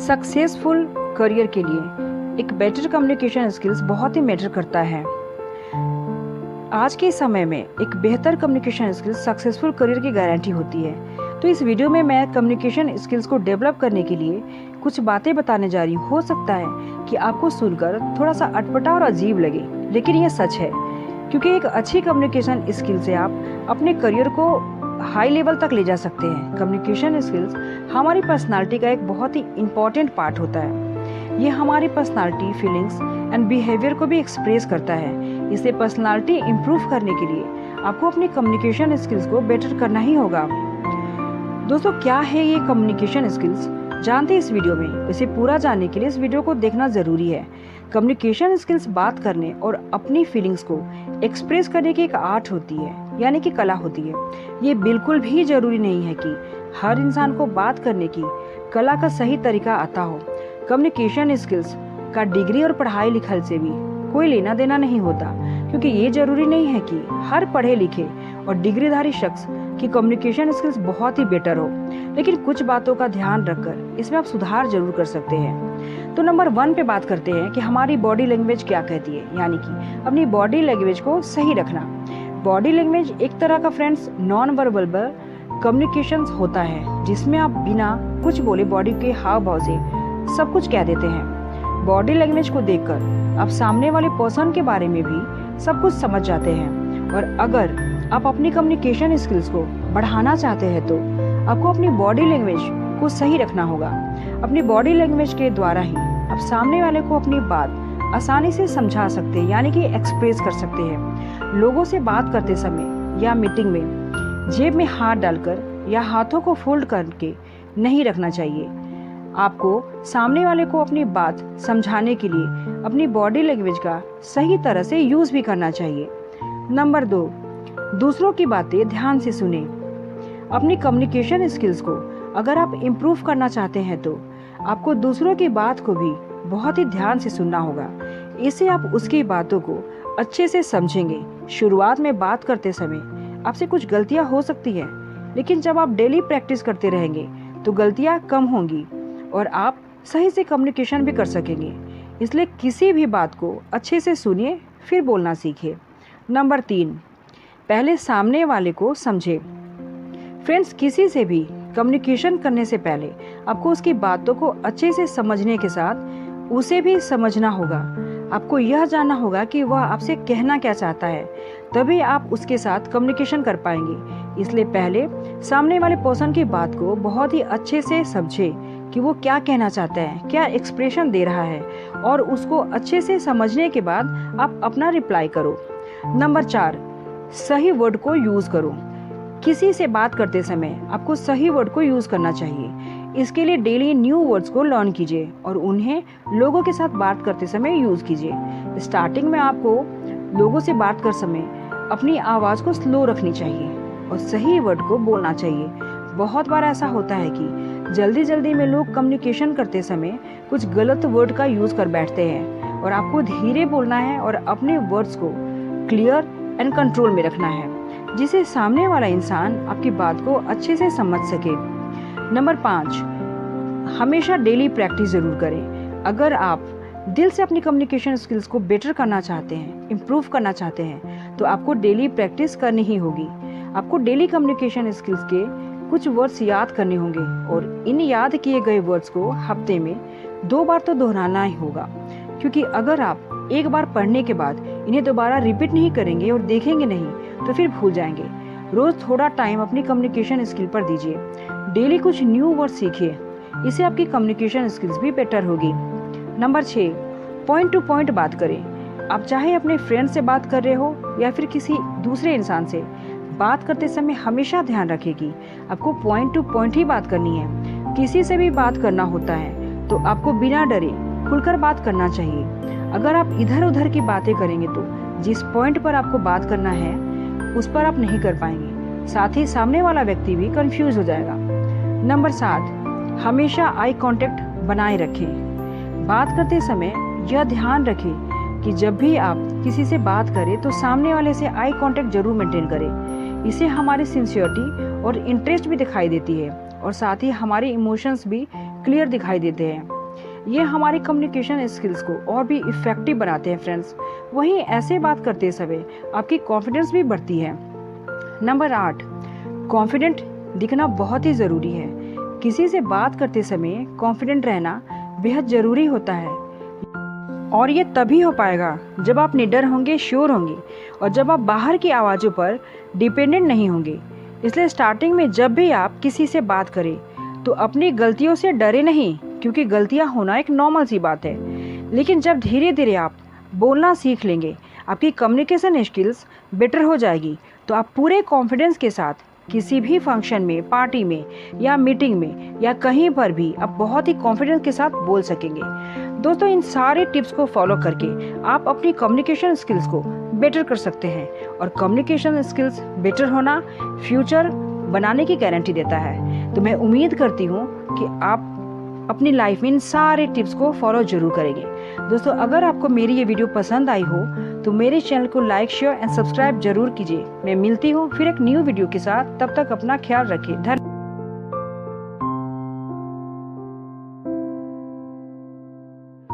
Successful career के लिए एक बेटर कम्युनिकेशन स्किल्स बहुत ही मैटर करता है। आज के समय में एक बेहतर कम्युनिकेशन स्किल्स सक्सेसफुल करियर की गारंटी होती है। तो इस वीडियो में मैं कम्युनिकेशन स्किल्स को डेवलप करने के लिए कुछ बातें बताने जा रही हूँ। हो सकता है कि आपको सुनकर थोड़ा सा अटपटा और अजीब लगे, लेकिन यह सच है, क्योंकि एक अच्छी कम्युनिकेशन स्किल से आप अपने करियर को हाई लेवल तक ले जा सकते हैं। कम्युनिकेशन स्किल्स हमारी पर्सनालिटी का एक बहुत ही इम्पॉर्टेंट पार्ट होता है। ये हमारी पर्सनालिटी, फीलिंग्स एंड बिहेवियर को भी एक्सप्रेस करता है। इसलिए पर्सनालिटी इम्प्रूव करने के लिए आपको अपनी कम्युनिकेशन स्किल्स को बेटर करना ही होगा। दोस्तों, क्या है ये कम्युनिकेशन स्किल्स, जानते हैं इस वीडियो में। इसे पूरा जानने के लिए इस वीडियो को देखना ज़रूरी है। कम्युनिकेशन स्किल्स बात करने और अपनी फीलिंग्स को एक्सप्रेस करने की एक आर्ट होती है, यानी कि कला होती है। ये बिल्कुल भी ज़रूरी नहीं है कि हर इंसान को बात करने की कला का सही तरीका आता हो। कम्युनिकेशन स्किल्स का डिग्री और पढ़ाई लिखाई से भी कोई लेना देना नहीं होता, क्योंकि ये जरूरी नहीं है कि हर पढ़े लिखे और डिग्रीधारी शख्स की कम्युनिकेशन स्किल्स बहुत ही बेटर हो। लेकिन कुछ बातों का ध्यान रखकर इसमें आप सुधार जरूर कर सकते हैं। तो नंबर 1 पे बात करते हैं कि हमारी बॉडी लैंग्वेज क्या कहती है, यानी कि अपनी बॉडी लैंग्वेज को सही रखना। बॉडी लैंग्वेज एक तरह का फ्रेंड्स नॉन वर्बल कम्युनिकेशन होता है, जिसमें आप बिना कुछ बोले बॉडी के हाव भाव से सब कुछ कह देते हैं। बॉडी लैंग्वेज को देखकर आप सामने वाले पर्सन के बारे में भी सब कुछ समझ जाते हैं। और अगर आप अपनी कम्युनिकेशन स्किल्स को बढ़ाना चाहते हैं तो आपको अपनी बॉडी लैंग्वेज को सही रखना होगा। अपनी बॉडी लैंग्वेज के द्वारा ही आप सामने वाले को अपनी बात आसानी से समझा सकते हैं, यानी कि एक्सप्रेस कर सकते हैं। लोगों से बात करते समय या मीटिंग में जेब में हाथ डालकर या हाथों को फोल्ड करके नहीं रखना चाहिए। आपको सामने वाले को अपनी बात समझाने के लिए अपनी बॉडी लैंग्वेज का सही तरह से यूज़ भी करना चाहिए। नंबर 2, दूसरों की बातें ध्यान से सुने। अपनी कम्युनिकेशन स्किल्स को अगर आप इम्प्रूव करना चाहते हैं तो आपको दूसरों की बात को भी बहुत ही ध्यान से सुनना होगा। इससे आप उसकी बातों को अच्छे से समझेंगे। शुरुआत में बात करते समय आपसे कुछ गलतियां हो सकती हैं, लेकिन जब आप डेली प्रैक्टिस करते रहेंगे तो गलतियां कम होंगी और आप सही से कम्युनिकेशन भी कर सकेंगे। इसलिए किसी भी बात को अच्छे से सुनिए, फिर बोलना सीखिए। नंबर 3, पहले सामने वाले को समझे। फ्रेंड्स, किसी से भी कम्युनिकेशन करने से पहले आपको उसकी बातों को अच्छे से समझने के साथ उसे भी समझना होगा। आपको यह जानना होगा कि वह आपसे कहना क्या चाहता है, तभी आप उसके साथ कम्युनिकेशन कर पाएंगे। इसलिए पहले सामने वाले पर्सन की बात को बहुत ही अच्छे से समझे कि वो क्या कहना चाहता है, क्या एक्सप्रेशन दे रहा है, और उसको अच्छे से समझने के बाद आप अपना रिप्लाई करो। नंबर 4, सही वर्ड को यूज़ करो। किसी से बात करते समय आपको सही वर्ड को यूज़ करना चाहिए। इसके लिए डेली न्यू वर्ड्स को लर्न कीजिए और उन्हें लोगों के साथ बात करते समय यूज़ कीजिए। स्टार्टिंग में आपको लोगों से बात कर समय अपनी आवाज़ को स्लो रखनी चाहिए और सही वर्ड को बोलना चाहिए। बहुत बार ऐसा होता है कि जल्दी जल्दी में लोग कम्युनिकेशन करते समय कुछ गलत वर्ड का यूज़ कर बैठते हैं, और आपको धीरे बोलना है और अपने वर्ड्स को क्लियर एंड कंट्रोल में रखना है, जिससे सामने वाला इंसान आपकी बात को अच्छे से समझ सके। नंबर 5, हमेशा डेली प्रैक्टिस जरूर करें। अगर आप दिल से अपनी कम्युनिकेशन स्किल्स को बेटर करना चाहते हैं, इम्प्रूव करना चाहते हैं, तो आपको डेली प्रैक्टिस करनी ही होगी। आपको डेली कम्युनिकेशन स्किल्स के कुछ वर्ड्स याद करने होंगे और इन याद किए गए वर्ड्स को हफ्ते में 2 बार तो दोहराना ही होगा, क्योंकि अगर आप एक बार पढ़ने के बाद इन्हें दोबारा रिपीट नहीं करेंगे और देखेंगे नहीं तो फिर भूल जाएंगे। रोज थोड़ा टाइम अपनी कम्युनिकेशन स्किल पर दीजिए। डेली कुछ न्यू वर्ड सीखिए, इससे आपकी कम्युनिकेशन स्किल्स भी बेटर होगी। नंबर 6, पॉइंट टू पॉइंट बात करें। आप चाहे अपने फ्रेंड से बात कर रहे हो या फिर किसी दूसरे इंसान से बात करते समय हमेशा ध्यान रखें कि आपको पॉइंट टू पॉइंट ही बात करनी है। किसी से भी बात करना होता है तो आपको बिना डरे खुलकर बात करना चाहिए। अगर आप इधर उधर की बातें करेंगे तो जिस पॉइंट पर आपको बात करना है उस पर आप नहीं कर पाएंगे, साथ ही सामने वाला व्यक्ति भी कंफ्यूज हो जाएगा। नंबर 7, हमेशा आई कांटेक्ट बनाए रखें। बात करते समय यह ध्यान रखें कि जब भी आप किसी से बात करें तो सामने वाले से आई कांटेक्ट जरूर मेंटेन करें। इससे हमारी सिंसियरिटी और इंटरेस्ट भी दिखाई देती है और साथ ही हमारे इमोशंस भी क्लियर दिखाई देते हैं। ये हमारी कम्युनिकेशन स्किल्स को और भी इफ़ेक्टिव बनाते हैं फ्रेंड्स। वहीं ऐसे बात करते समय आपकी कॉन्फिडेंस भी बढ़ती है। नंबर 8, कॉन्फिडेंट दिखना बहुत ही ज़रूरी है। किसी से बात करते समय कॉन्फिडेंट रहना बेहद ज़रूरी होता है और ये तभी हो पाएगा जब आप निडर होंगे, श्योर होंगे और जब आप बाहर की आवाज़ों पर डिपेंडेंट नहीं होंगे। इसलिए स्टार्टिंग में जब भी आप किसी से बात करें तो अपनी गलतियों से डरे नहीं, क्योंकि गलतियां होना एक नॉर्मल सी बात है। लेकिन जब धीरे धीरे आप बोलना सीख लेंगे, आपकी कम्युनिकेशन स्किल्स बेटर हो जाएगी, तो आप पूरे कॉन्फिडेंस के साथ किसी भी फंक्शन में, पार्टी में या मीटिंग में या कहीं पर भी आप बहुत ही कॉन्फिडेंस के साथ बोल सकेंगे। दोस्तों, इन सारे टिप्स को फॉलो करके आप अपनी कम्युनिकेशन स्किल्स को बेटर कर सकते हैं और कम्युनिकेशन स्किल्स बेटर होना फ्यूचर बनाने की गारंटी देता है। तो मैं उम्मीद करती हूँ कि आप अपनी लाइफ में इन सारे टिप्स को फॉलो जरूर करेंगे। दोस्तों, अगर आपको मेरी ये वीडियो पसंद आई हो तो मेरे चैनल को लाइक, शेयर एंड सब्सक्राइब जरूर कीजिए। मैं मिलती हूँ फिर एक न्यू वीडियो के साथ। तब तक अपना ख्याल रखिए। धन्यवाद।